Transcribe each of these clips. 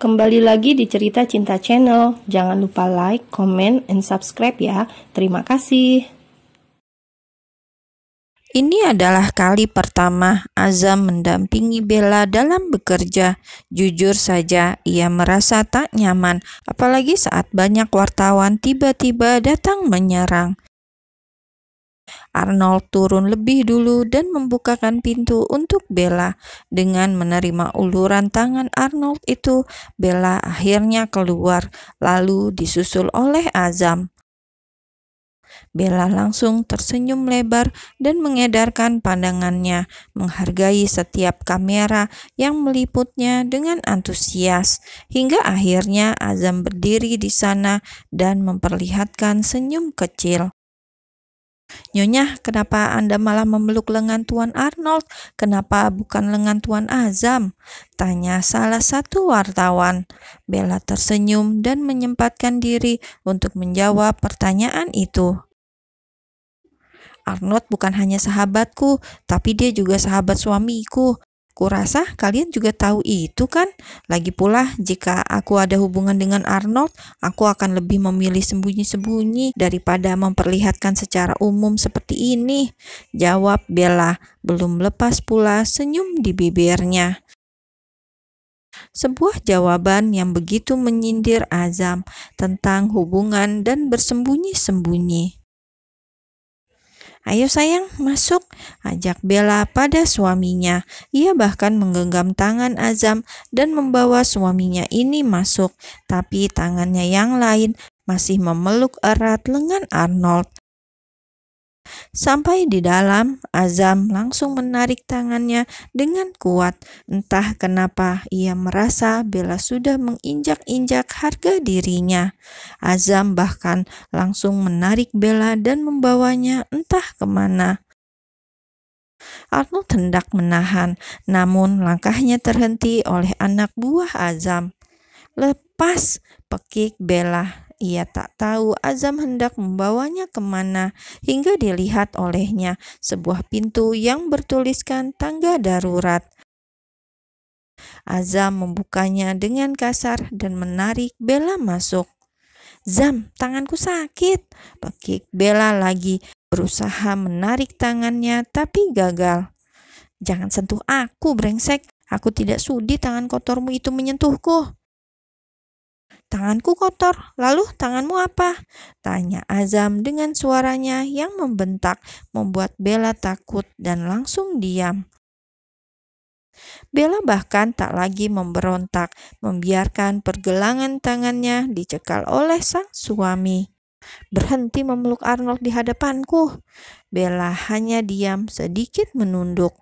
Kembali lagi di Cerita Cinta Channel. Jangan lupa like, comment, and subscribe ya. Terima kasih. Ini adalah kali pertama Azam mendampingi Bella dalam bekerja. Jujur saja, ia merasa tak nyaman, apalagi saat banyak wartawan tiba-tiba datang menyerang. Arnold turun lebih dulu dan membukakan pintu untuk Bella. Dengan menerima uluran tangan Arnold itu, Bella akhirnya keluar, lalu disusul oleh Azam. Bella langsung tersenyum lebar dan mengedarkan pandangannya, menghargai setiap kamera yang meliputnya dengan antusias. Hingga akhirnya Azam berdiri di sana dan memperlihatkan senyum kecil. "Nyonya, kenapa Anda malah memeluk lengan Tuan Arnold? Kenapa bukan lengan Tuan Azam?" tanya salah satu wartawan. Bella tersenyum dan menyempatkan diri untuk menjawab pertanyaan itu. "Arnold bukan hanya sahabatku, tapi dia juga sahabat suamiku. Kurasa kalian juga tahu itu kan? Lagi pula, jika aku ada hubungan dengan Arnold, aku akan lebih memilih sembunyi-sembunyi daripada memperlihatkan secara umum seperti ini," jawab Bella, belum lepas pula senyum di bibirnya. Sebuah jawaban yang begitu menyindir Azam tentang hubungan dan bersembunyi-sembunyi. "Ayo sayang, masuk," ajak Bella pada suaminya. Ia bahkan menggenggam tangan Azam dan membawa suaminya ini masuk, tapi tangannya yang lain masih memeluk erat lengan Arnold. Sampai di dalam, Azam langsung menarik tangannya dengan kuat. Entah kenapa ia merasa Bella sudah menginjak-injak harga dirinya. Azam bahkan langsung menarik Bella dan membawanya entah kemana. Arnold hendak menahan, namun langkahnya terhenti oleh anak buah Azam. "Lepas!" pekik Bella. Ia tak tahu Azam hendak membawanya kemana, hingga dilihat olehnya sebuah pintu yang bertuliskan tangga darurat. Azam membukanya dengan kasar dan menarik Bella masuk. "Zam, tanganku sakit!" pekik Bella lagi, berusaha menarik tangannya tapi gagal. "Jangan sentuh aku, brengsek. Aku tidak sudi tangan kotormu itu menyentuhku." "Tanganku kotor, lalu tanganmu apa?" tanya Azam dengan suaranya yang membentak, membuat Bella takut dan langsung diam. Bella bahkan tak lagi memberontak, membiarkan pergelangan tangannya dicekal oleh sang suami. "Berhenti memeluk Arnold di hadapanku." Bella hanya diam, sedikit menunduk.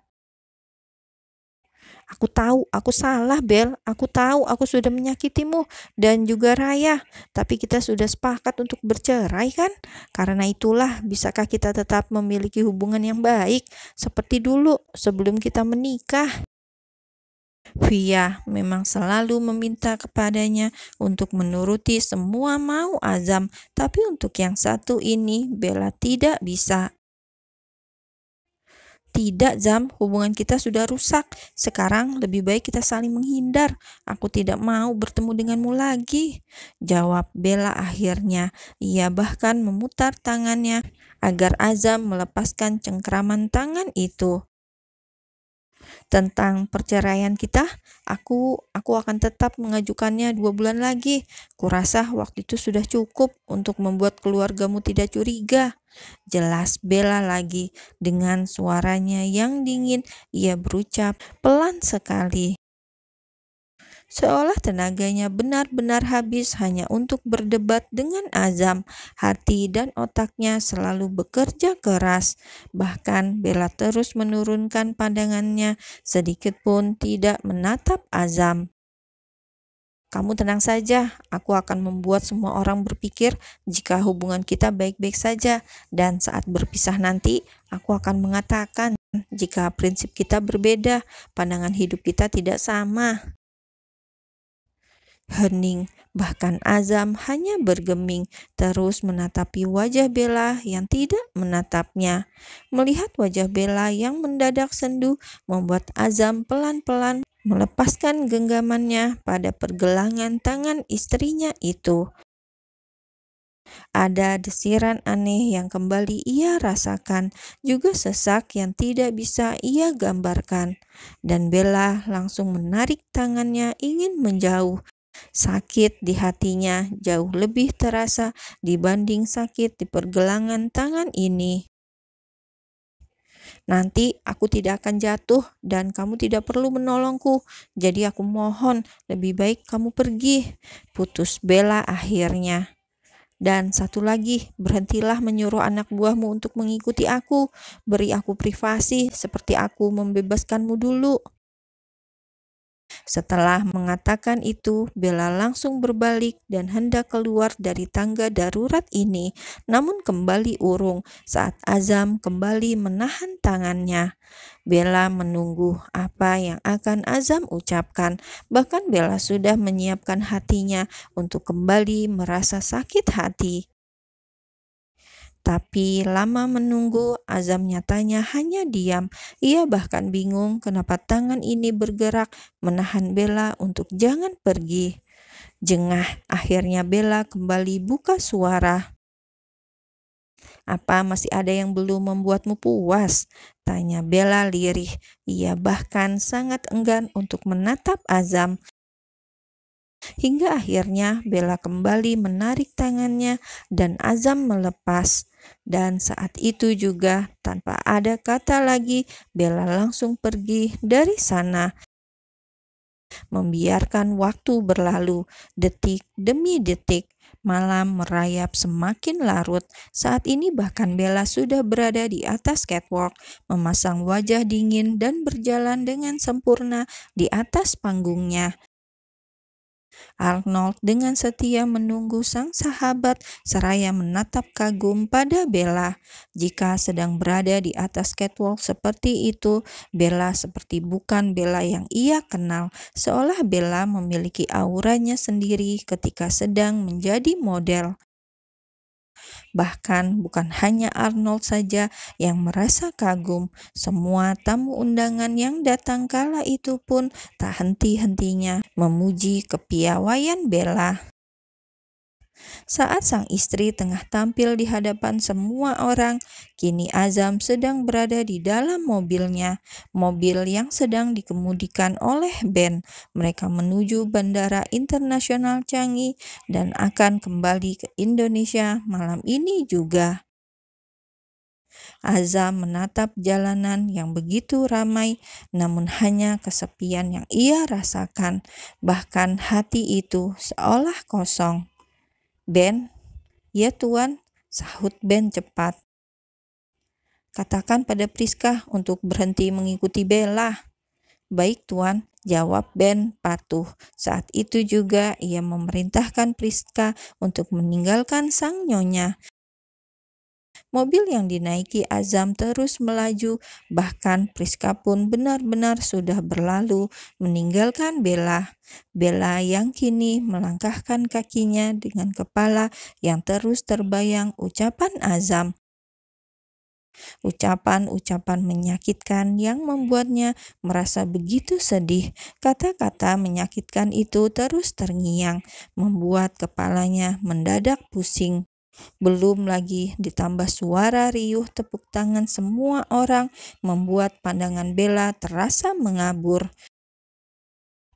"Aku tahu, aku salah, Bel. Aku tahu aku sudah menyakitimu dan juga Raya. Tapi kita sudah sepakat untuk bercerai kan? Karena itulah, bisakah kita tetap memiliki hubungan yang baik seperti dulu sebelum kita menikah?" Via memang selalu meminta kepadanya untuk menuruti semua mau Azam, tapi untuk yang satu ini Bella tidak bisa. "Tidak, Zam, hubungan kita sudah rusak. Sekarang lebih baik kita saling menghindar. Aku tidak mau bertemu denganmu lagi," jawab Bella akhirnya. Ia bahkan memutar tangannya agar Azam melepaskan cengkraman tangan itu. "Tentang perceraian kita, aku akan tetap mengajukannya 2 bulan lagi. Kurasa waktu itu sudah cukup untuk membuat keluargamu tidak curiga," jelas Bella lagi. Dengan suaranya yang dingin, ia berucap pelan sekali, seolah tenaganya benar-benar habis hanya untuk berdebat dengan Azam. Hati dan otaknya selalu bekerja keras. Bahkan Bella terus menurunkan pandangannya, sedikit pun tidak menatap Azam. "Kamu tenang saja, aku akan membuat semua orang berpikir jika hubungan kita baik-baik saja, dan saat berpisah nanti, aku akan mengatakan jika prinsip kita berbeda, pandangan hidup kita tidak sama." hening, bahkan Azam hanya bergeming, terus menatapi wajah Bella yang tidak menatapnya. Melihat wajah Bella yang mendadak sendu, membuat Azam pelan-pelan melepaskan genggamannya pada pergelangan tangan istrinya itu. Ada desiran aneh yang kembali ia rasakan, juga sesak yang tidak bisa ia gambarkan. Dan Bella langsung menarik tangannya ingin menjauh. Sakit di hatinya jauh lebih terasa dibanding sakit di pergelangan tangan ini. Nanti aku tidak akan jatuh dan kamu tidak perlu menolongku. Jadi aku mohon, lebih baik kamu pergi. Putus Bella akhirnya. Dan satu lagi, berhentilah menyuruh anak buahmu untuk mengikuti aku. Beri aku privasi seperti aku membebaskanmu dulu. Setelah mengatakan itu, Bella langsung berbalik dan hendak keluar dari tangga darurat ini, namun kembali urung saat Azam kembali menahan tangannya. Bella menunggu apa yang akan Azam ucapkan, bahkan Bella sudah menyiapkan hatinya untuk kembali merasa sakit hati. Tapi lama menunggu, Azam nyatanya hanya diam. Ia bahkan bingung kenapa tangan ini bergerak menahan Bella untuk jangan pergi. Jengah, akhirnya Bella kembali buka suara. "Apa masih ada yang belum membuatmu puas?" tanya Bella lirih. Ia bahkan sangat enggan untuk menatap Azam. Hingga akhirnya Bella kembali menarik tangannya dan Azam melepas. Dan saat itu juga tanpa ada kata lagi, Bella langsung pergi dari sana, membiarkan waktu berlalu, detik demi detik. Malam merayap semakin larut. Saat ini bahkan Bella sudah berada di atas catwalk, memasang wajah dingin dan berjalan dengan sempurna di atas panggungnya. Arnold dengan setia menunggu sang sahabat seraya menatap kagum pada Bella. Jika sedang berada di atas catwalk seperti itu, Bella seperti bukan Bella yang ia kenal, seolah Bella memiliki auranya sendiri ketika sedang menjadi model. Bahkan bukan hanya Arnold saja yang merasa kagum, semua tamu undangan yang datang kala itu pun tak henti-hentinya memuji kepiawaian Bella. Saat sang istri tengah tampil di hadapan semua orang, kini Azam sedang berada di dalam mobilnya, mobil yang sedang dikemudikan oleh Ben. Mereka menuju Bandara Internasional Changi dan akan kembali ke Indonesia malam ini juga. Azam menatap jalanan yang begitu ramai, namun hanya kesepian yang ia rasakan. Bahkan hati itu seolah kosong. "Ben?" "Ya Tuan," sahut Ben cepat. "Katakan pada Priska untuk berhenti mengikuti Bella." "Baik Tuan," jawab Ben patuh. Saat itu juga ia memerintahkan Priska untuk meninggalkan sang nyonya. Mobil yang dinaiki Azam terus melaju, bahkan Priska pun benar-benar sudah berlalu meninggalkan Bella. Bella yang kini melangkahkan kakinya dengan kepala yang terus terbayang ucapan Azam. Ucapan-ucapan menyakitkan yang membuatnya merasa begitu sedih. Kata-kata menyakitkan itu terus terngiang, membuat kepalanya mendadak pusing. Belum lagi ditambah suara riuh tepuk tangan semua orang membuat pandangan Bella terasa mengabur.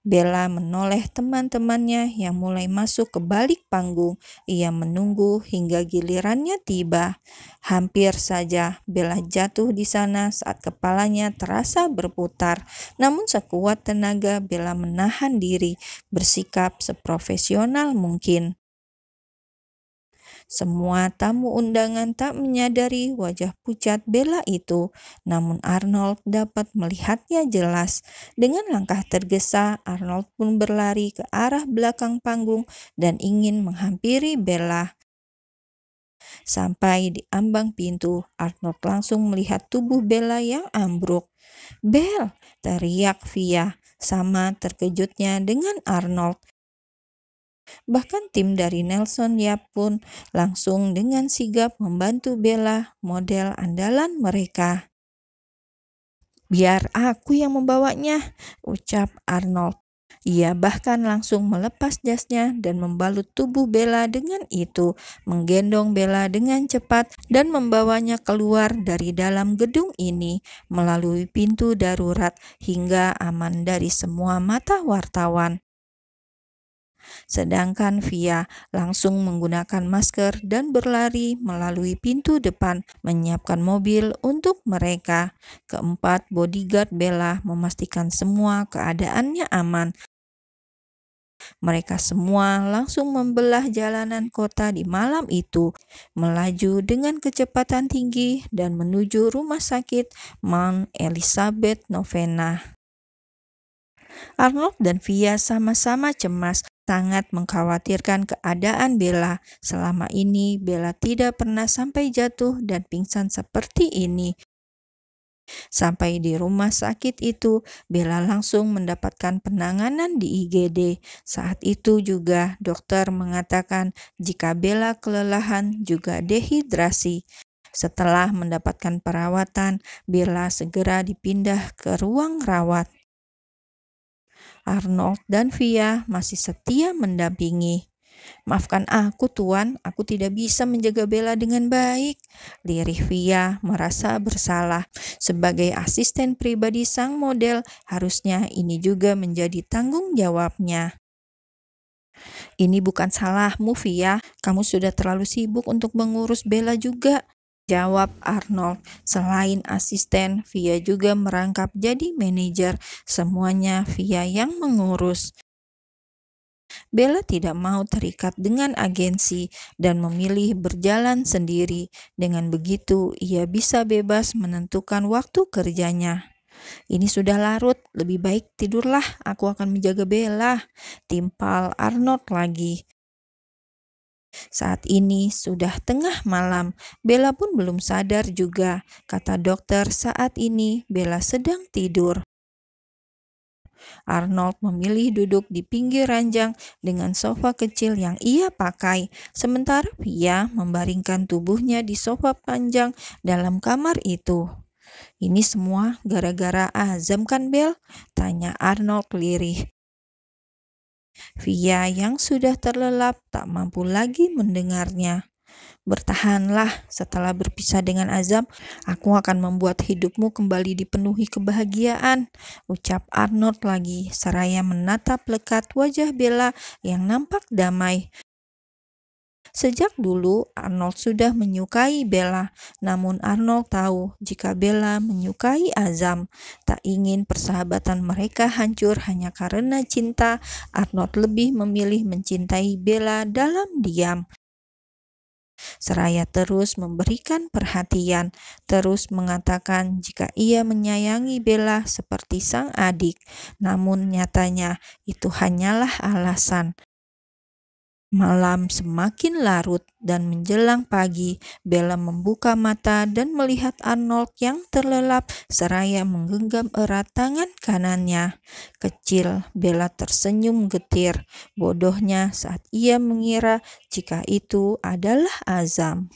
Bella menoleh teman-temannya yang mulai masuk ke balik panggung. Ia menunggu hingga gilirannya tiba. Hampir saja Bella jatuh di sana saat kepalanya terasa berputar. Namun sekuat tenaga Bella menahan diri, bersikap seprofesional mungkin. Semua tamu undangan tak menyadari wajah pucat Bella itu, namun Arnold dapat melihatnya jelas. Dengan langkah tergesa, Arnold pun berlari ke arah belakang panggung dan ingin menghampiri Bella. Sampai di ambang pintu, Arnold langsung melihat tubuh Bella yang ambruk. "Bel!" teriak Via, sama terkejutnya dengan Arnold. Bahkan tim dari Nelson Yap pun langsung dengan sigap membantu Bella, model andalan mereka. "Biar aku yang membawanya," ucap Arnold. Ia bahkan langsung melepas jasnya dan membalut tubuh Bella dengan itu, menggendong Bella dengan cepat dan membawanya keluar dari dalam gedung ini melalui pintu darurat hingga aman dari semua mata wartawan. Sedangkan Via langsung menggunakan masker dan berlari melalui pintu depan, menyiapkan mobil untuk mereka. Keempat bodyguard Bella memastikan semua keadaannya aman. Mereka semua langsung membelah jalanan kota di malam itu, melaju dengan kecepatan tinggi dan menuju rumah sakit Mount Elizabeth Novena. Arnold dan Via sama-sama cemas, sangat mengkhawatirkan keadaan Bella. Selama ini Bella tidak pernah sampai jatuh dan pingsan seperti ini. Sampai di rumah sakit itu, Bella langsung mendapatkan penanganan di IGD. Saat itu juga dokter mengatakan jika Bella kelelahan juga dehidrasi. Setelah mendapatkan perawatan, Bella segera dipindah ke ruang rawat. Arnold dan Via masih setia mendampingi. "Maafkan aku, Tuan, aku tidak bisa menjaga Bella dengan baik," lirih Via merasa bersalah. Sebagai asisten pribadi sang model, harusnya ini juga menjadi tanggung jawabnya. "Ini bukan salahmu, Via. Kamu sudah terlalu sibuk untuk mengurus Bella juga," jawab Arnold. Selain asisten, Via juga merangkap jadi manajer. Semuanya Via yang mengurus. Bella tidak mau terikat dengan agensi dan memilih berjalan sendiri. Dengan begitu, ia bisa bebas menentukan waktu kerjanya. "Ini sudah larut, lebih baik tidurlah, aku akan menjaga Bella," timpal Arnold lagi. Saat ini sudah tengah malam, Bella pun belum sadar juga. Kata dokter, saat ini Bella sedang tidur. Arnold memilih duduk di pinggir ranjang dengan sofa kecil yang ia pakai, sementara Via membaringkan tubuhnya di sofa panjang dalam kamar itu. "Ini semua gara-gara Azam kan, Bel?" tanya Arnold lirih. Via yang sudah terlelap tak mampu lagi mendengarnya. "Bertahanlah, setelah berpisah dengan Azam, aku akan membuat hidupmu kembali dipenuhi kebahagiaan," ucap Arnold lagi, seraya menatap lekat wajah Bella yang nampak damai. Sejak dulu, Arnold sudah menyukai Bella, namun Arnold tahu jika Bella menyukai Azam. Tak ingin persahabatan mereka hancur hanya karena cinta, Arnold lebih memilih mencintai Bella dalam diam. Seraya terus memberikan perhatian, terus mengatakan jika ia menyayangi Bella seperti sang adik. Namun nyatanya itu hanyalah alasan. Malam semakin larut dan menjelang pagi, Bella membuka mata dan melihat Arnold yang terlelap seraya menggenggam erat tangan kanannya. Kecil, Bella tersenyum getir. Bodohnya saat ia mengira jika itu adalah Azam.